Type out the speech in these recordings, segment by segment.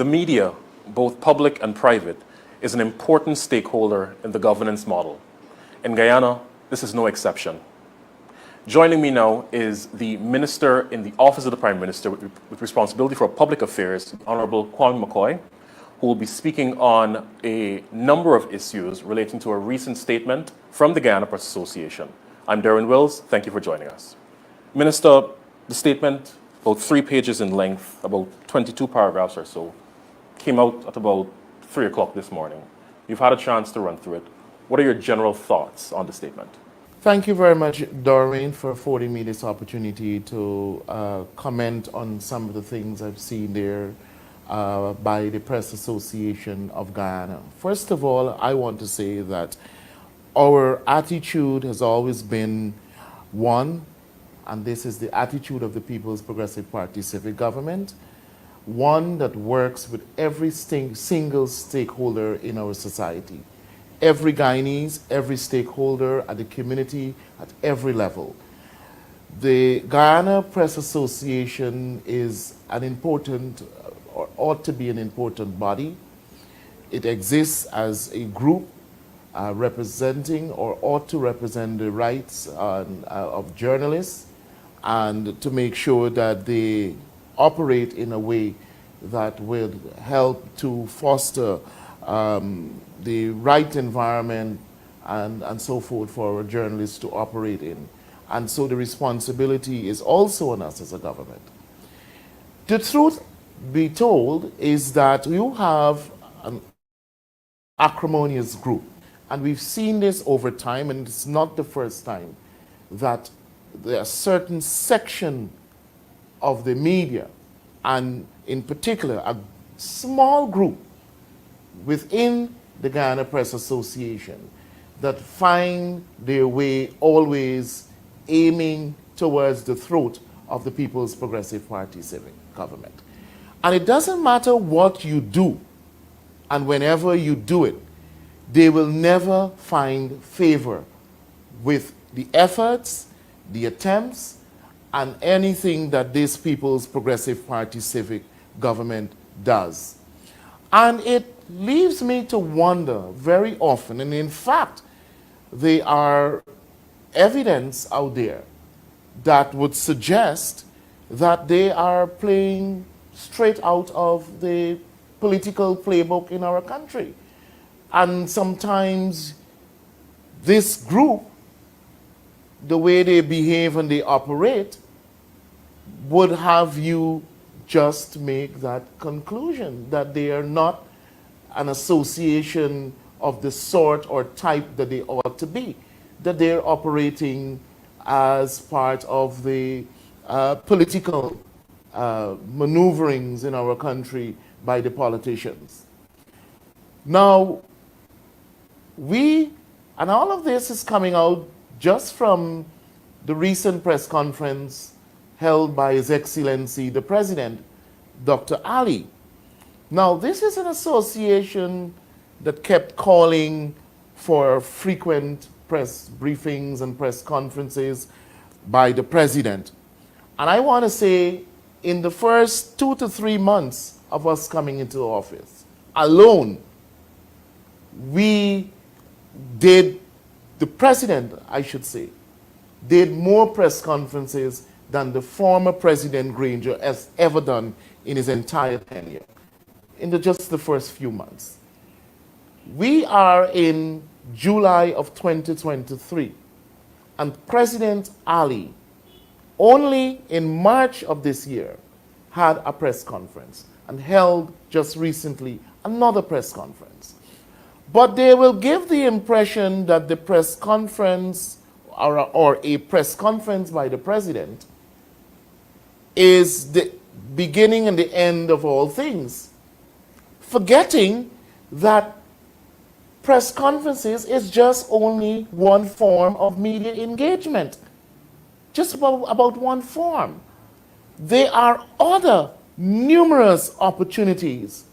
media, both public and private, is an important stakeholder in the governance model. In Guyana, this is no exception. Joining me now is the Minister in the Office of the Prime Minister with responsibility for public affairs, Honorable Kwame McCoy, who will be speaking on a number of issues relating to a recent statement from the Guyana Press Association. I'm Darren Wills. Thank you for joining us. Minister, the statement, about 3 pages in length, about 22 paragraphs or so, came out at about 3 o'clock this morning. You've had a chance to run through it. What are your general thoughts on the statement? Thank you very much, Doreen, for affording me this opportunity to comment on some of the things I've seen there by the Press Association of Guyana. First of all, I want to say that our attitude has always been one, and this is the attitude of the People's Progressive Party civic government, one that works with every single stakeholder in our society. Every Guyanese, every stakeholder at the community, at every level. The Guyana Press Association is an important, or ought to be an important body. It exists as a group representing, or ought to represent, the rights of journalists, and to make sure that they operate in a way that will help to foster the right environment and so forth for our journalists to operate in. And so the responsibility is also on us as a government. The truth be told is that you have an acrimonious group, and we've seen this over time, and it's not the first time that there are certain section of the media, and in particular a small group within the Guyana Press Association that find their way always aiming towards the throat of the People's Progressive Party civic government. And it doesn't matter what you do, and whenever you do it, they will never find favor with the efforts, the attempts, and anything that this People's Progressive Party civic government does. And it leaves me to wonder very often, and in fact, there are evidence out there that would suggest that they are playing straight out of the political playbook in our country. And sometimes this group, the way they behave and they operate, would have you just make that conclusion, that they are not an association of the sort or type that they ought to be, that they're operating as part of the political maneuverings in our country by the politicians. Now, and all of this is coming out just from the recent press conference held by His Excellency the President, Dr. Ali. Now, this is an association that kept calling for frequent press briefings and press conferences by the President. And I want to say, in the first 2 to 3 months of us coming into office alone, the President, I should say, did more press conferences than the former President Granger has ever done in his entire tenure, in just the first few months. We are in July of 2023, and President Ali, only in March of this year, had a press conference and held just recently another press conference. But they will give the impression that the press conference or a press conference by the President is the beginning and the end of all things, forgetting that press conferences is just only one form of media engagement, just about one form. There are other numerous opportunities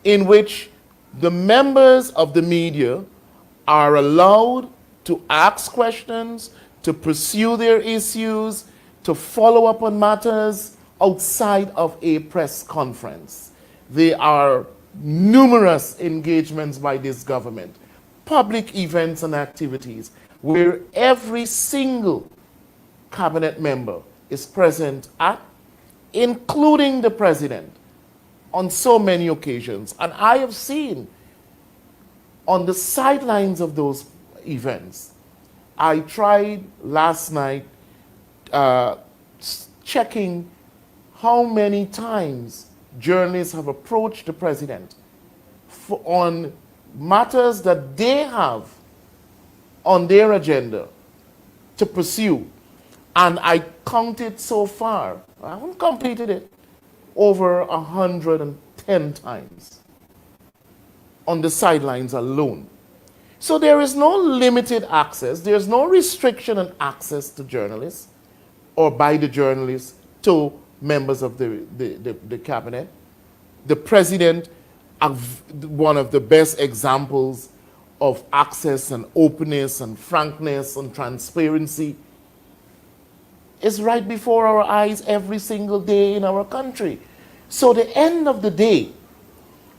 in which the members of the media are allowed to ask questions, to pursue their issues, to follow up on matters outside of a press conference. there are numerous engagements by this government, public events and activities, where every single cabinet member is present at, including the president, on so many occasions. And I have seen on the sidelines of those events, I tried last night checking how many times journalists have approached the president on matters that they have on their agenda to pursue. And I counted so far, I haven't completed it, over 110 times on the sidelines alone. So there is no limited access, there's no restriction on access to journalists or by the journalists to members of the cabinet. The president, one of the best examples of access and openness and frankness and transparency, is right before our eyes every single day in our country. So the end of the day,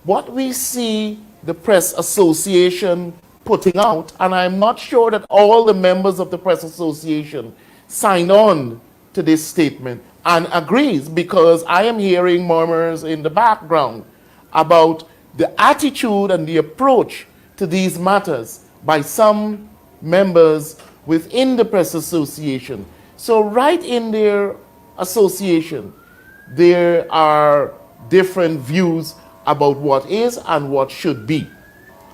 what we see the Press Association putting out, and I'm not sure that all the members of the Press Association signed on to this statement and agrees, because I am hearing murmurs in the background about the attitude and the approach to these matters by some members within the Press Association. So right in their association, there are different views about what is and what should be.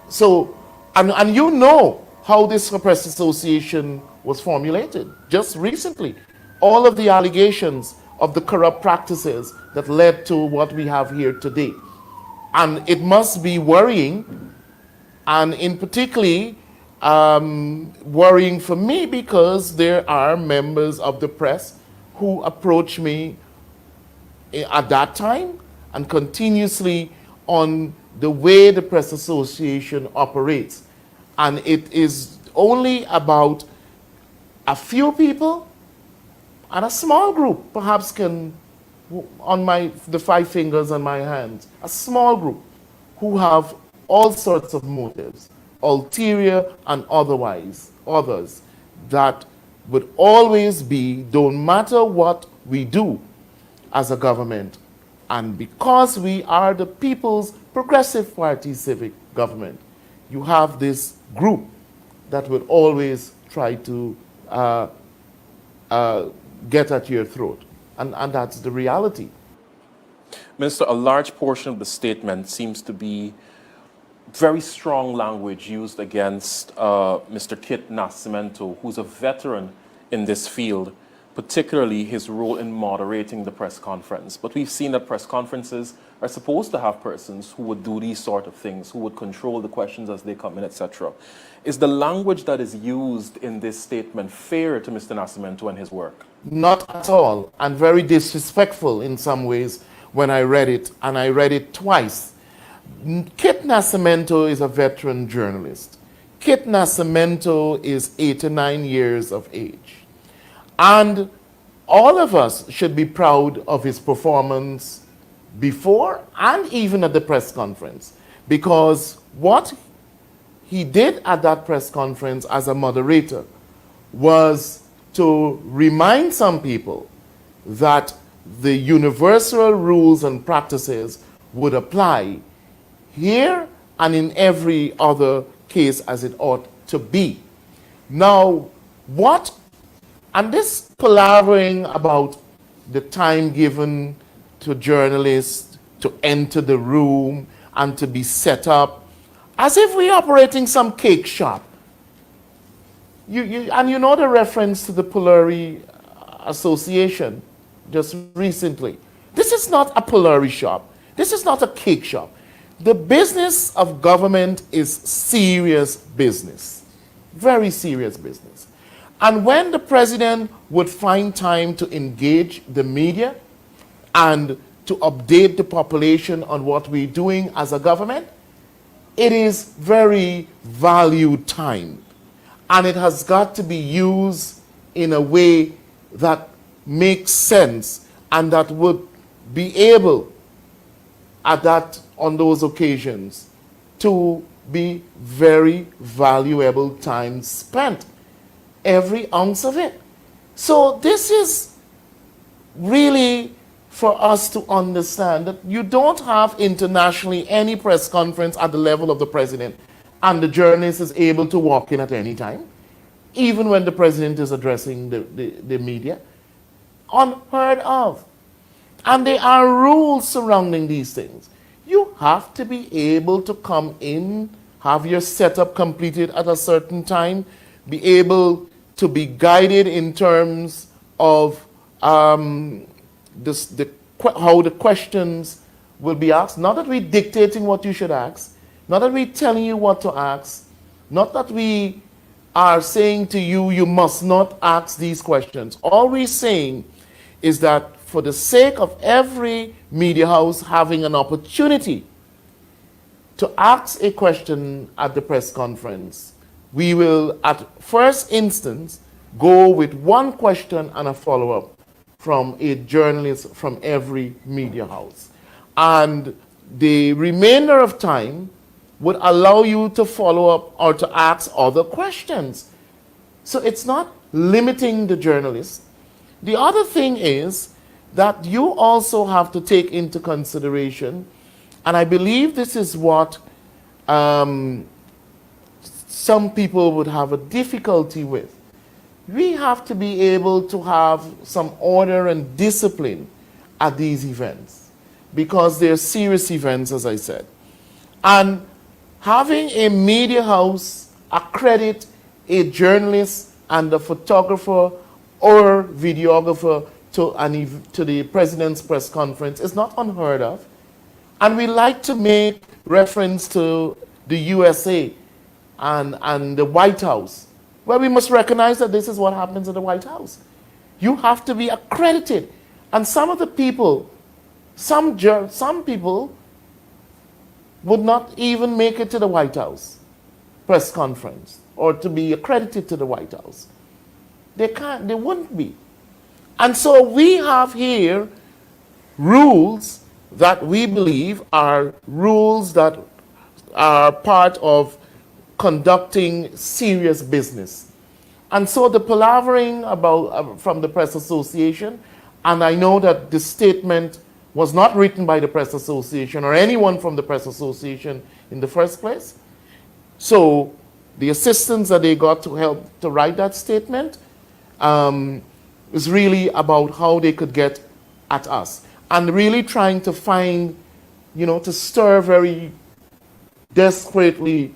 So, and you know how this Press Association was formulated just recently. All of the allegations of the corrupt practices that led to what we have here today. And it must be worrying, and in particularly worrying for me, because there are members of the press who approach me at that time and continuously on the way the Press Association operates. And it is only about a few people and a small group, perhaps can, on the 5 fingers on my hands, a small group who have all sorts of motives, ulterior and otherwise, others, that would always be, don't matter what we do as a government, and because we are the People's Progressive Party civic government, you have this group that would always try to get at your throat. And that's the reality. Minister, a large portion of the statement seems to be very strong language used against Mr. Kit Nascimento, who's a veteran in this field, particularly his role in moderating the press conference. But we've seen that press conferences are supposed to have persons who would do these sort of things, who would control the questions as they come in, etc. Is the language that is used in this statement fair to Mr. Nascimento and his work? Not at all, and very disrespectful in some ways when I read it, and I read it twice. Kit Nascimento is a veteran journalist. Kit Nascimento is 89 years of age. And all of us should be proud of his performance before and even at the press conference, because what he did at that press conference as a moderator was to remind some people that the universal rules and practices would apply here and in every other case as it ought to be. Now, and this palavering about the time given to journalists to enter the room and to be set up, as if we're operating some cake shop. And you know the reference to the Polari Association just recently. This is not a Polari shop. This is not a cake shop. The business of government is serious business, very serious business. And when the president would find time to engage the media and to update the population on what we're doing as a government, it is very valued time. And it has got to be used in a way that makes sense and that would be able on those occasions to be very valuable time spent, every ounce of it. So this is really for us to understand that you don't have internationally any press conference at the level of the president and the journalist is able to walk in at any time, even when the president is addressing the media. Unheard of. And there are rules surrounding these things. You have to be able to come in, have your setup completed at a certain time, be able to be guided in terms of how the questions will be asked. Not that we're dictating what you should ask, not that we're telling you what to ask, not that we are saying to you, you must not ask these questions. All we're saying is that for the sake of every media house having an opportunity to ask a question at the press conference, we will, at first instance, go with one question and a follow-up from a journalist from every media house. And the remainder of time would allow you to follow up or to ask other questions. So it's not limiting the journalist. The other thing is that you also have to take into consideration, and I believe this is what some people would have a difficulty with. We have to be able to have some order and discipline at these events because they're serious events, as I said. And having a media house accredit a journalist and a photographer or videographer to the president's press conference is not unheard of. And we like to make reference to the USA and the White House, where we must recognize that this is what happens at the White House. You have to be accredited. And some of the people, some people would not even make it to the White House press conference or to be accredited to the White House. They can't, they wouldn't be. And so we have here rules that we believe are rules that are part of conducting serious business. And so the palavering about from the Press Association, and I know that the statement was not written by the Press Association or anyone from the Press Association in the first place. So the assistance that they got to help to write that statement was really about how they could get at us and really trying to find, to stir very desperately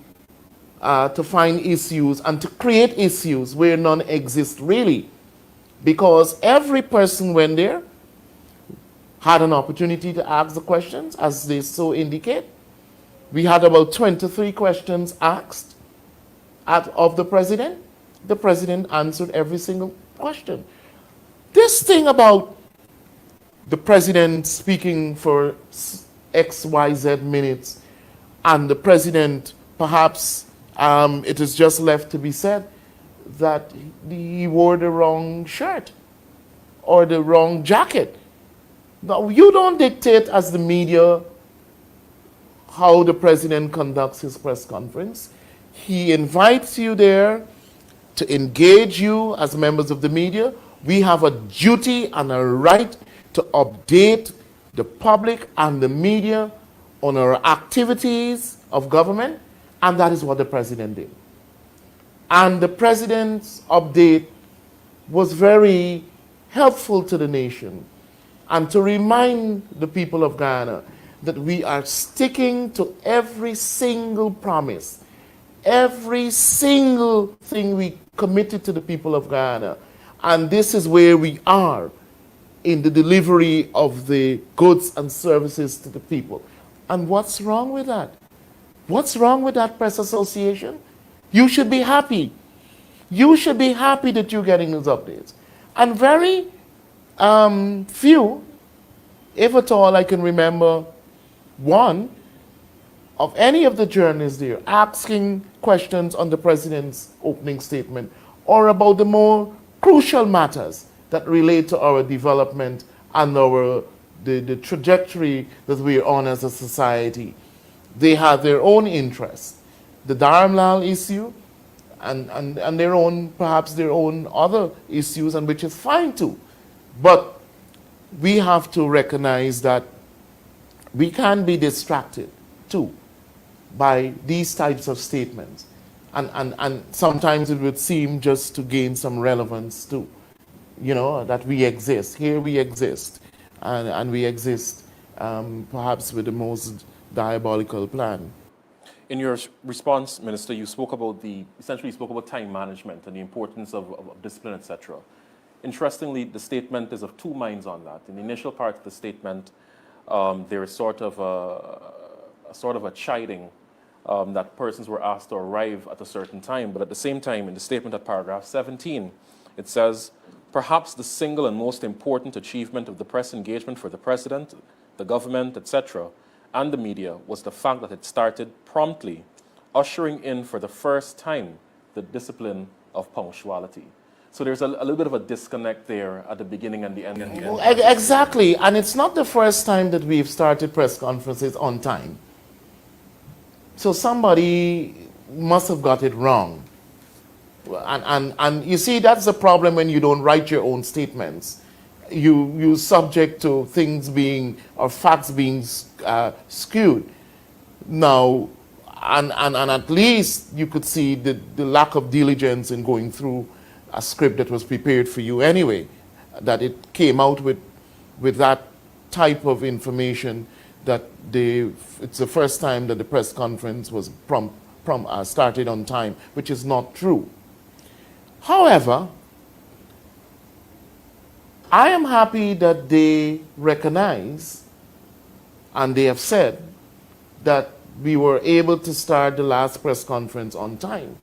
to find issues and to create issues where none exist really. Because every person went there, had an opportunity to ask the questions as they so indicate. We had about 23 questions asked of the president. The president answered every single question. This thing about the president speaking for XYZ minutes and the president perhaps it is just left to be said that he wore the wrong shirt or the wrong jacket. Now, you don't dictate as the media how the president conducts his press conference. He invites you there to engage you as members of the media. We have a duty and a right to update the public and the media on our activities of government, and that is what the president did. And the president's update was very helpful to the nation and to remind the people of Ghana that we are sticking to every single promise, every single thing we committed to the people of Ghana. And this is where we are in the delivery of the goods and services to the people. And what's wrong with that? What's wrong with that press association? You should be happy. You should be happy that you're getting those updates. And very few, if at all, I can remember one of any of the journalists there asking questions on the president's opening statement or about the more crucial matters that relate to our development and our the trajectory that we're on as a society. They have their own interests. The Dharamlal issue and their own, perhaps their own other issues, and which is fine too. But we have to recognize that we can be distracted too by these types of statements. And sometimes it would seem just to gain some relevance too. You know, that we exist. Here we exist. And we exist perhaps with the most diabolical plan. In your response, Minister, you spoke about essentially you spoke about time management and the importance of discipline, etc. Interestingly, the statement is of two minds on that. In the initial part of the statement, there is sort of a chiding that persons were asked to arrive at a certain time. But at the same time, in the statement at paragraph 17, it says, perhaps the single and most important achievement of the press engagement for the president, the government, etc., and the media was the fact that it started promptly, ushering in for the first time the discipline of punctuality. So there's a little bit of a disconnect there at the beginning and the end. Exactly, and it's not the first time that we've started press conferences on time. So somebody must have got it wrong. And you see, that's the problem when you don't write your own statements. You subject to things being, or facts being skewed. Now, and at least you could see the lack of diligence in going through a script that was prepared for you anyway, that it came out with that type of information that it's the first time that the press conference was started on time, which is not true. However, I am happy that they recognize and they have said that we were able to start the last press conference on time.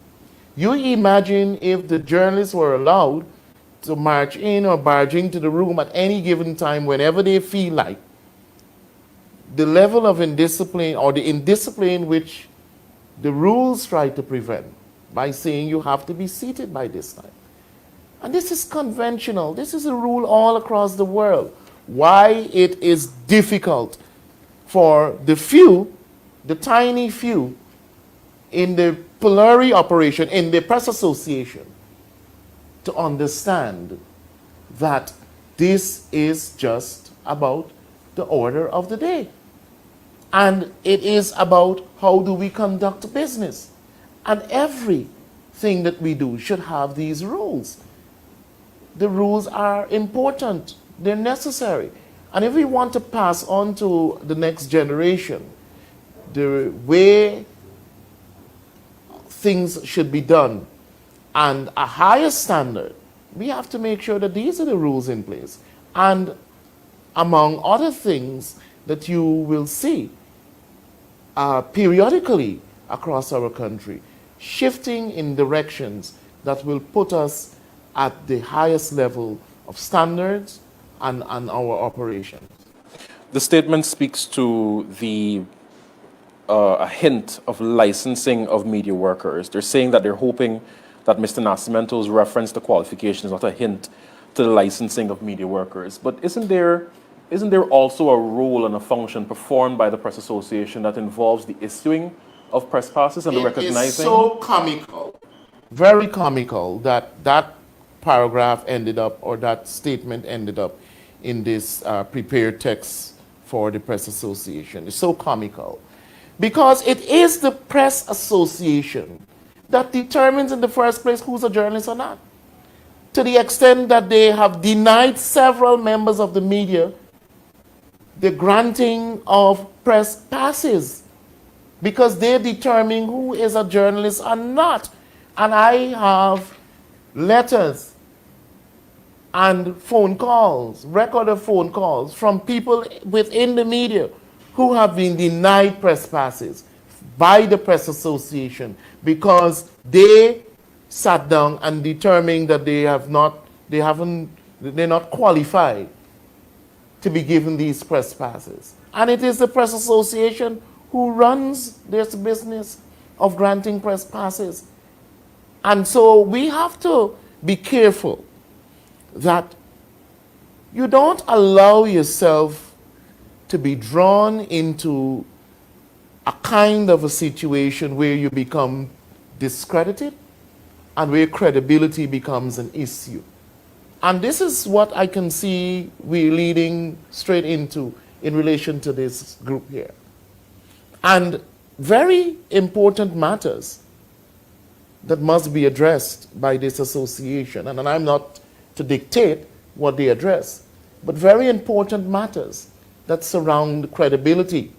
You imagine if the journalists were allowed to march in or barge into the room at any given time whenever they feel like, the level of indiscipline or the indiscipline which the rules try to prevent by saying you have to be seated by this time. And this is conventional. This is a rule all across the world. Why it is difficult for the few, the tiny few, in the Polari operation, in the press association, to understand that this is just about the order of the day. And it is about how do we conduct business. And everything that we do should have these rules. The rules are important. They're necessary. And if we want to pass on to the next generation the way things should be done and a higher standard, we have to make sure that these are the rules in place. And among other things that you will see periodically across our country, shifting in directions that will put us at the highest level of standards and our operations. The statement speaks to a hint of licensing of media workers. They're saying that they're hoping that Mr. Nascimento's reference to qualifications is not a hint to the licensing of media workers. But isn't there also a role and a function performed by the Press Association that involves the issuing of press passes and the recognizing? It is so comical, very comical, that paragraph ended up, or that statement ended up in this prepared text for the Press Association. It's so comical. Because it is the Press Association that determines in the first place who's a journalist or not. To the extent that they have denied several members of the media the granting of press passes because they determine who is a journalist or not. And I have letters and phone calls, record of phone calls from people within the media who have been denied press passes by the Press Association because they sat down and determined that they're not qualified to be given these press passes. And it is the Press Association who runs this business of granting press passes. And so we have to be careful that you don't allow yourself to be drawn into a kind of a situation where you become discredited and where credibility becomes an issue. And this is what I can see we're leading straight into in relation to this group here. And very important matters that must be addressed by this association. And I'm not to dictate what they address, but very important matters that surround credibility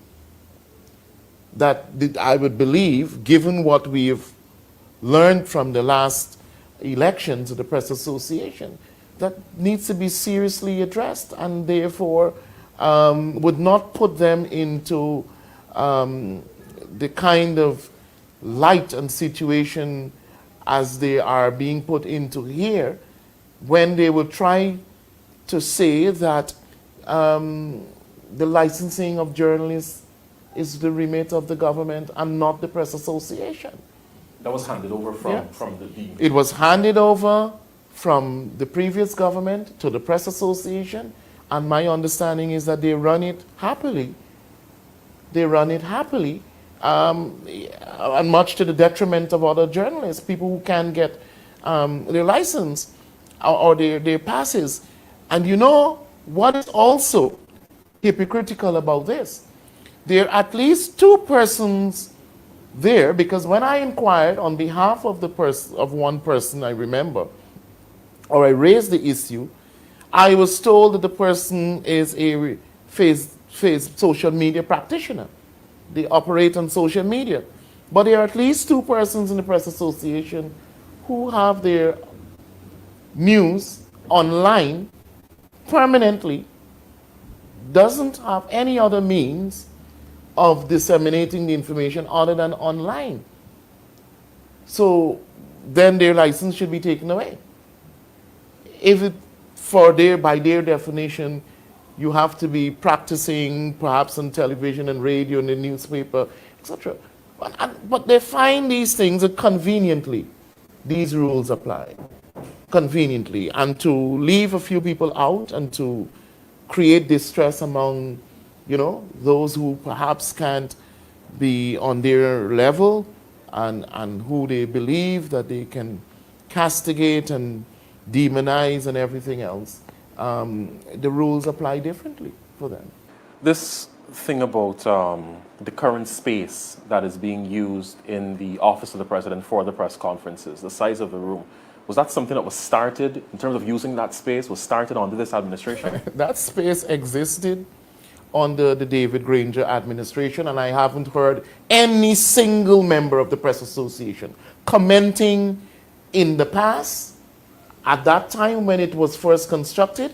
that I would believe, given what we've learned from the last elections of the Press Association, that needs to be seriously addressed, and therefore would not put them into the kind of light and situation as they are being put into here, when they will try to say that the licensing of journalists is the remit of the government and not the Press Association. That was handed over from the dean. It was handed over from the previous government to the Press Association, and my understanding is that they run it happily. They run it happily, and much to the detriment of other journalists, people who can get their license or their passes. And you know what is also hypocritical about this? There are at least two persons there, because when I inquired on behalf of one person, I remember, or I raised the issue, I was told that the person is a social media practitioner. They operate on social media. But there are at least two persons in the Press Association who have their news online permanently, doesn't have any other means of disseminating the information other than online. So then their license should be taken away. If it, by their definition, you have to be practicing perhaps on television and radio and the newspaper, etc. But they find these things that conveniently, these rules apply. Conveniently. And to leave a few people out and to create distress among, those who perhaps can't be on their level and who they believe that they can castigate and demonize and everything else, the rules apply differently for them. This thing about the current space that is being used in the office of the president for the press conferences, the size of the room, was that something that was started, in terms of using that space, was started under this administration? That space existed under the David Granger administration, and I haven't heard any single member of the Press Association commenting in the past, at that time when it was first constructed,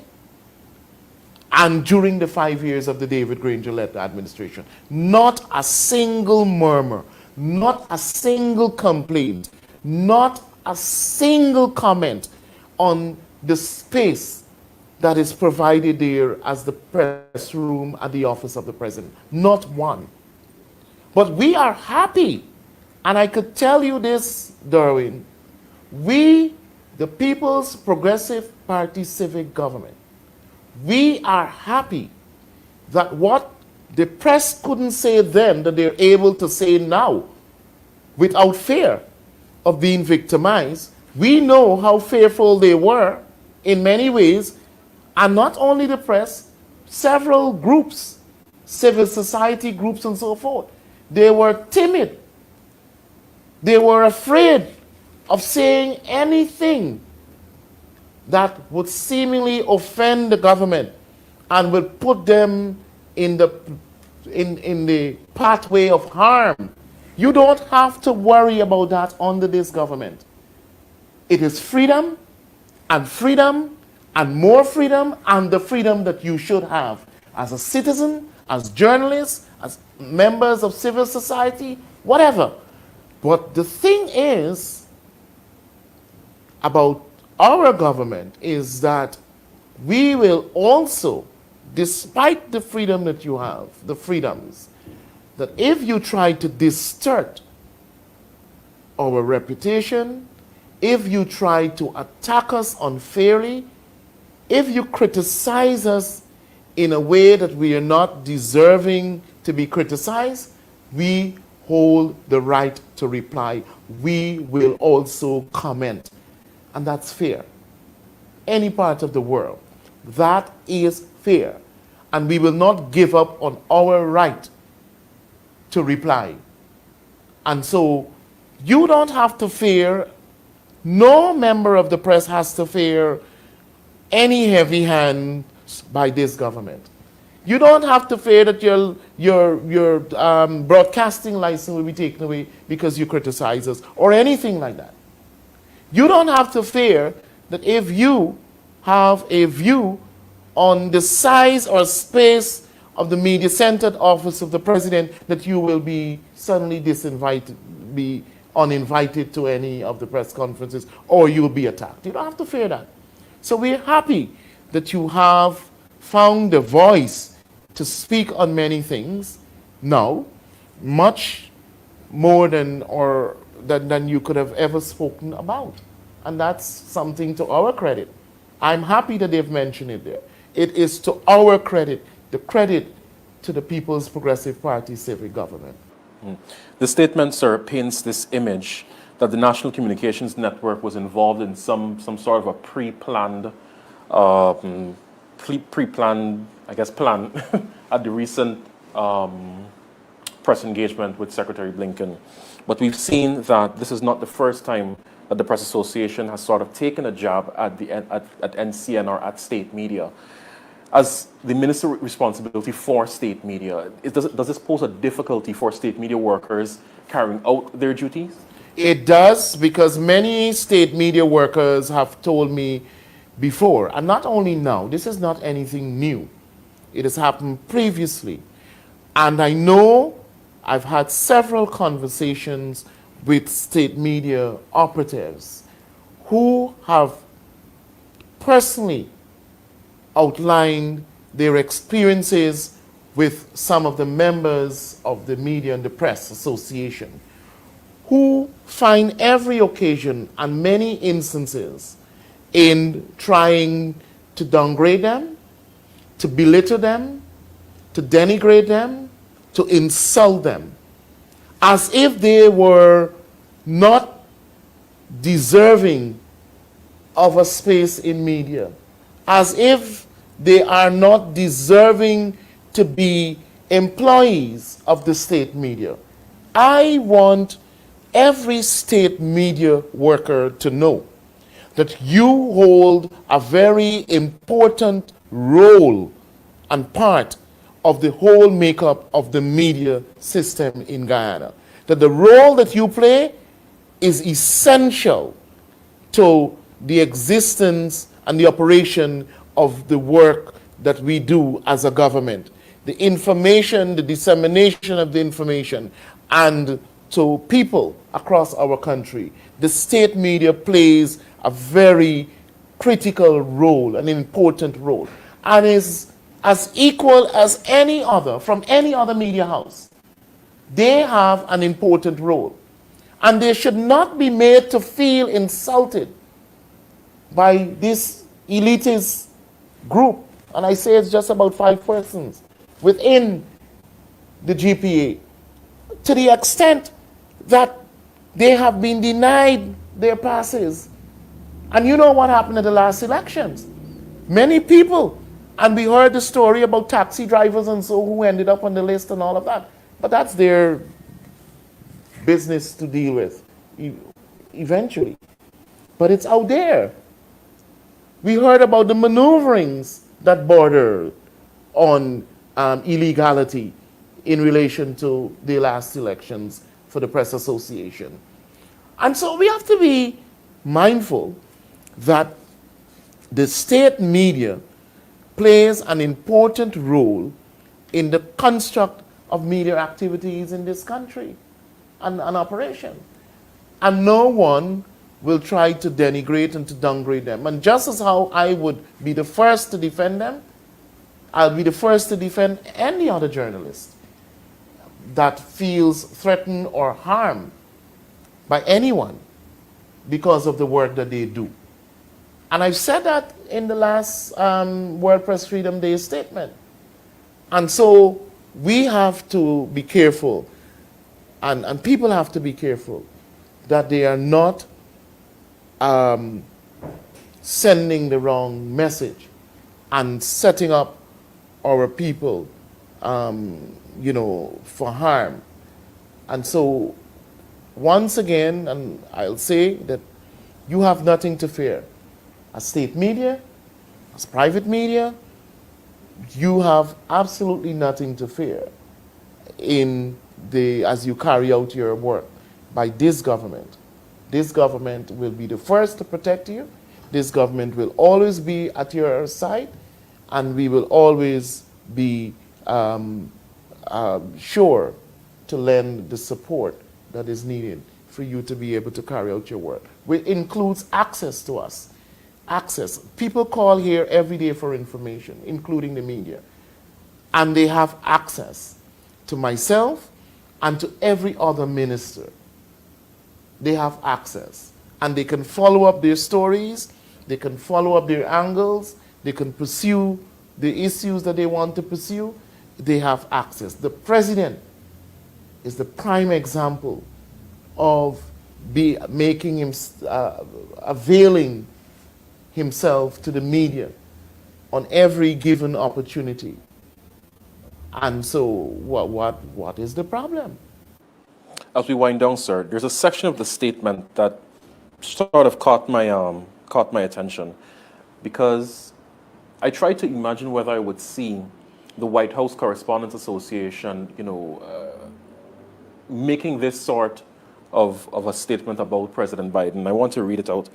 and during the 5 years of the David Granger-led administration. Not a single murmur, not a single complaint, not a single comment on the space that is provided there as the press room at the office of the president. Not one. But we are happy, and I could tell you this, Darwin, we, the People's Progressive Party civic government, we are happy that what the press couldn't say then, that they're able to say now without fear of being victimized. We know how fearful they were in many ways, and not only the press, several groups, civil society groups and so forth. They were timid. They were afraid of saying anything that would seemingly offend the government and would put them in the pathway of harm. You don't have to worry about that under this government. It is freedom and more freedom, and the freedom that you should have as a citizen, as journalists, as members of civil society, whatever. But the thing is about our government is that we will also, despite the freedom that you have, the freedoms, that if you try to distort our reputation, if you try to attack us unfairly, if you criticize us in a way that we are not deserving to be criticized, we hold the right to reply. We will also comment. And that's fair. Any part of the world. That is fair. And we will not give up on our right to reply. And so you don't have to fear, no member of the press has to fear any heavy hand by this government. You don't have to fear that your broadcasting license will be taken away because you criticize us or anything like that. You don't have to fear that if you have a view on the size or space of the media-centered office of the president, that you will be suddenly disinvited, be uninvited to any of the press conferences, or you'll be attacked. You don't have to fear that. So we're happy that you have found a voice to speak on many things now, much more than you could have ever spoken about. And that's something to our credit. I'm happy that they've mentioned it there. It is to our credit, the credit to the People's Progressive Party civic government. The statement, sir, paints this image that the National Communications Network was involved in some sort of a pre-planned, plan at the recent press engagement with Secretary Blinken. But we've seen that this is not the first time that the Press Association has sort of taken a jab at NCN or at state media. As the minister with responsibility for state media, does this pose a difficulty for state media workers carrying out their duties? It does, because many state media workers have told me before, and not only now, this is not anything new. It has happened previously. And I know I've had several conversations with state media operatives who have personally outlined their experiences with some of the members of the Media and the Press Association, who find every occasion and many instances in trying to downgrade them, to belittle them, to denigrate them, to insult them, as if they were not deserving of a space in media, as if they are not deserving to be employees of the state media. I want every state media worker to know that you hold a very important role and part of the whole makeup of the media system in Guyana. That the role that you play is essential to the existence and the operation of the work that we do as a government. The information, the dissemination of the information, and to people across our country. The state media plays a very critical role, an important role, and is as equal as any other, from any other media house. They have an important role, and they should not be made to feel insulted by this elitist group, and I say it's just about 5 persons within the GPA, to the extent that they have been denied their passes. And you know what happened at the last elections? Many people, and we heard the story about taxi drivers and so who ended up on the list and all of that. But that's their business to deal with eventually. But it's out there. We heard about the maneuverings that border on illegality in relation to the last elections for the Press Association. And so we have to be mindful that the state media plays an important role in the construct of media activities in this country and operation. And no one will try to denigrate and to downgrade them. And just as how I would be the first to defend them, I'll be the first to defend any other journalist that feels threatened or harmed by anyone because of the work that they do. And I've said that in the last World Press Freedom Day statement, And so we have to be careful, and people have to be careful that they are not sending the wrong message and setting up our people, for harm. And so, once again, and I'll say that you have nothing to fear. As state media, as private media, you have absolutely nothing to fear as you carry out your work by this government. This government will be the first to protect you. This government will always be at your side, and we will always be sure to lend the support that is needed for you to be able to carry out your work, which includes access to us. Access. People call here every day for information, including the media, and they have access to myself and to every other minister. They have access, and they can follow up their stories, they can follow up their angles, they can pursue the issues that they want to pursue. They have access. The president is the prime example of availing himself to the media on every given opportunity. And so what is the problem? As we wind down, sir, there's a section of the statement that sort of caught my attention, because I tried to imagine whether I would see the White House Correspondence Association, making this sort of a statement about President Biden. I want to read it out.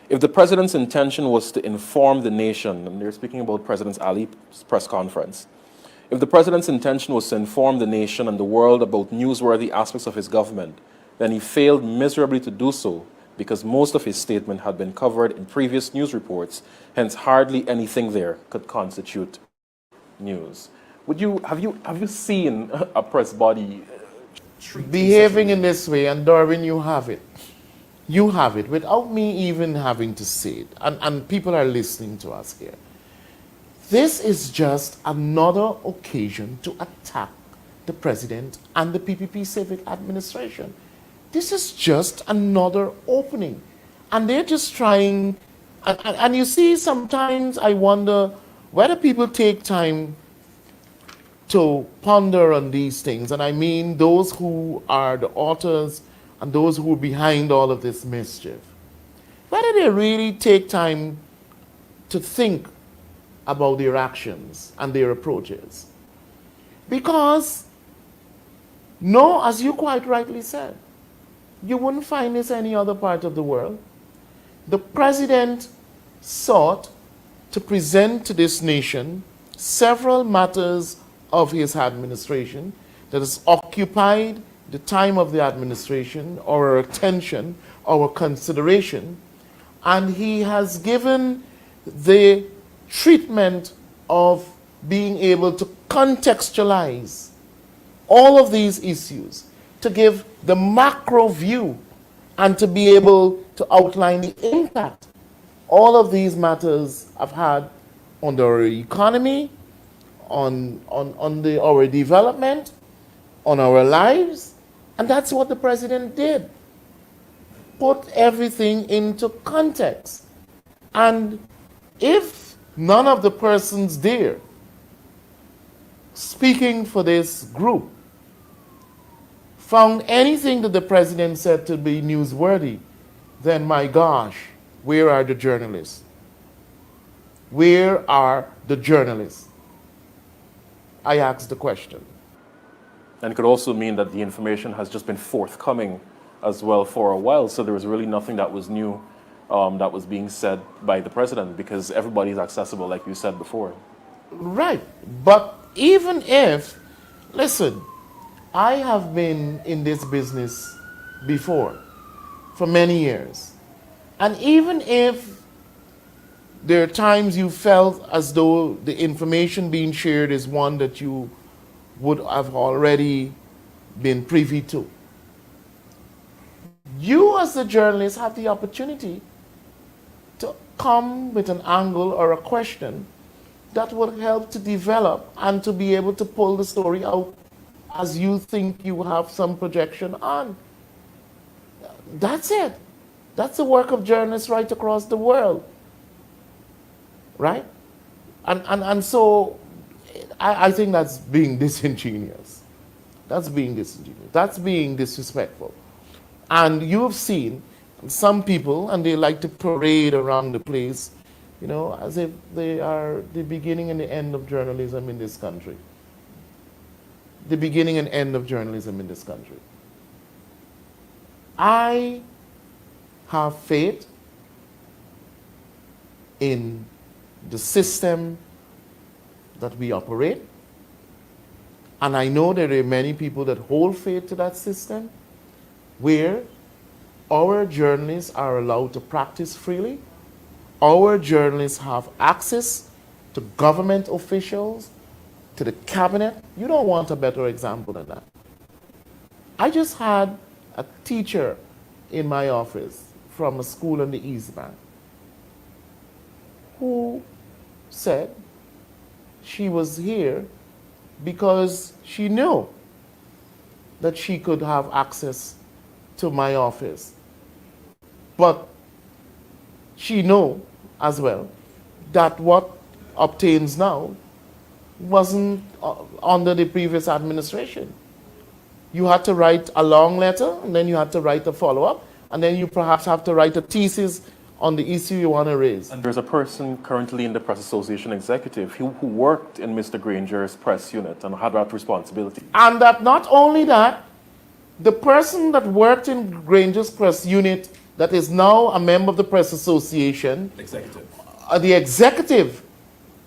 If the president's intention was to inform the nation, and they're speaking about President Ali's press conference, if the president's intention was to inform the nation and the world about newsworthy aspects of his government, then he failed miserably to do so, because most of his statement had been covered in previous news reports, hence hardly anything there could constitute news. Have you seen a press body behaving in this way? And Darwin, you have it. You have it without me even having to say it. And people are listening to us here. This is just another occasion to attack the president and the PPP civic administration. This is just another opening. And they're just trying, and you see, sometimes I wonder whether people take time to ponder on these things. And I mean those who are the authors and those who are behind all of this mischief. Whether they really take time to think about their actions and their approaches. Because, no, as you quite rightly said, you wouldn't find this any other part of the world. The president sought to present to this nation several matters of his administration that has occupied the time of the administration, our attention, our consideration, and he has given the treatment of being able to contextualize all of these issues, to give the macro view, and to be able to outline the impact all of these matters have had on our economy, on our development, on our lives. And that's what the president did. Put everything into context. And if none of the persons there speaking for this group found anything that the president said to be newsworthy, then my gosh, where are the journalists? Where are the journalists? I asked the question. And it could also mean that the information has just been forthcoming as well for a while, so there was really nothing that was new that was being said by the president, because everybody's accessible, like you said before. Right. But even if, listen, I have been in this business before for many years. And even if there are times you felt as though the information being shared is one that you would have already been privy to, you as a journalist have the opportunity to come with an angle or a question that would help to develop and to be able to pull the story out as you think you have some projection on. That's it. That's the work of journalists right across the world. Right? And so I think that's being disingenuous. That's being disingenuous. That's being disrespectful. And you've seen some people, and they like to parade around the place, you know, as if they are the beginning and the end of journalism in this country. The beginning and end of journalism in this country. I have faith in the system that we operate. And I know there are many people that hold faith to that system where our journalists are allowed to practice freely. Our journalists have access to government officials, to the cabinet. You don't want a better example than that. I just had a teacher in my office from a school in the East Bank who said she was here because she knew that she could have access to my office. But she knew as well that what obtains now wasn't under the previous administration. You had to write a long letter, and then you had to write a follow-up, and then you perhaps have to write a thesis on the issue you want to raise. And there's a person currently in the Press Association executive who worked in Mr. Granger's press unit and had that responsibility. And that not only that, the person that worked in Granger's press unit that is now a member of the Press Association, the executive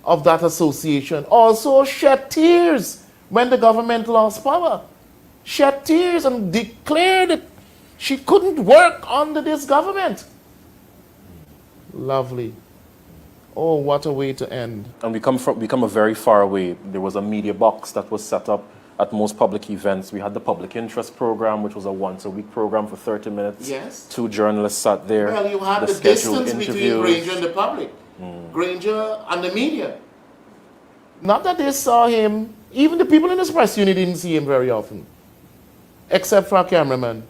of that association, also shed tears when the government lost power. Shed tears and declared that she couldn't work under this government. Lovely. Oh, what a way to end. And we come a very far way. There was a media box that was set up at most public events. We had the public interest program, which was a once-a-week program for 30 minutes. Yes. 2 journalists sat there. Well, you had the distance between Granger and the public. Granger and the media. Not that they saw him, even the people in his press unit didn't see him very often, except for a cameraman.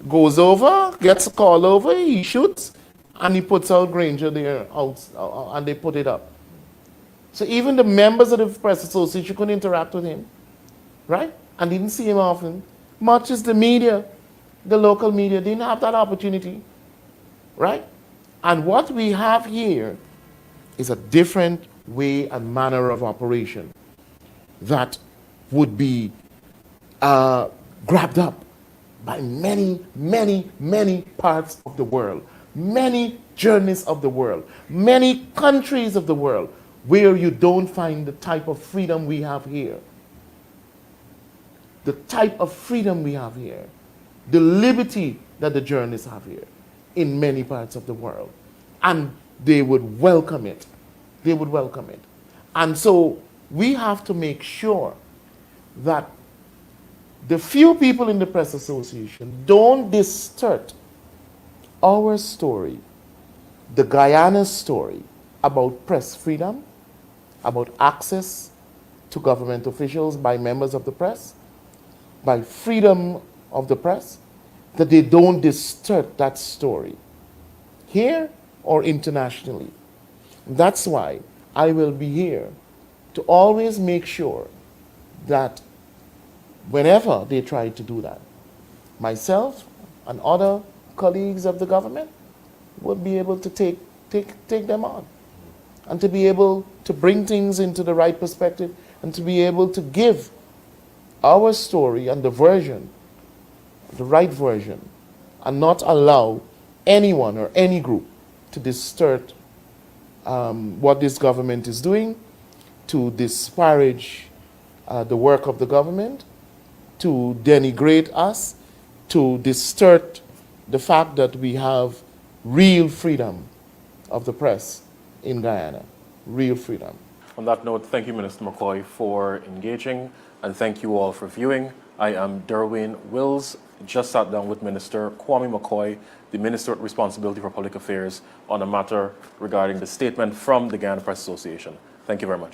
Goes over, gets a call over, he shoots, and he puts out Granger there, and they put it up. So even the members of the Press Association couldn't interact with him, right? And didn't see him often. Much as the media, the local media, didn't have that opportunity, right? And what we have here is a different way and manner of operation that would be grabbed up by many, many, many parts of the world, many journeys of the world, many countries of the world, where you don't find the type of freedom we have here. The type of freedom we have here, the liberty that the journalists have here in many parts of the world. And they would welcome it. They would welcome it. And so we have to make sure that the few people in the Press Association don't distort our story, the Guyana story, about press freedom, about access to government officials by members of the press, by freedom of the press, that they don't distort that story, here or internationally. That's why I will be here to always make sure that whenever they try to do that, myself and other colleagues of the government will be able to take them on, and to be able to bring things into the right perspective, and to be able to give our story and the version, the right version, and not allow anyone or any group to distort what this government is doing, to disparage the work of the government, to denigrate us, to distort the fact that we have real freedom of the press in Guyana, real freedom. On that note, thank you, Minister McCoy, for engaging, and thank you all for viewing. I am Derwin Wills. Just sat down with Minister Kwame McCoy, the Minister with Responsibility for Public Affairs, on a matter regarding the statement from the Guyana Press Association. Thank you very much.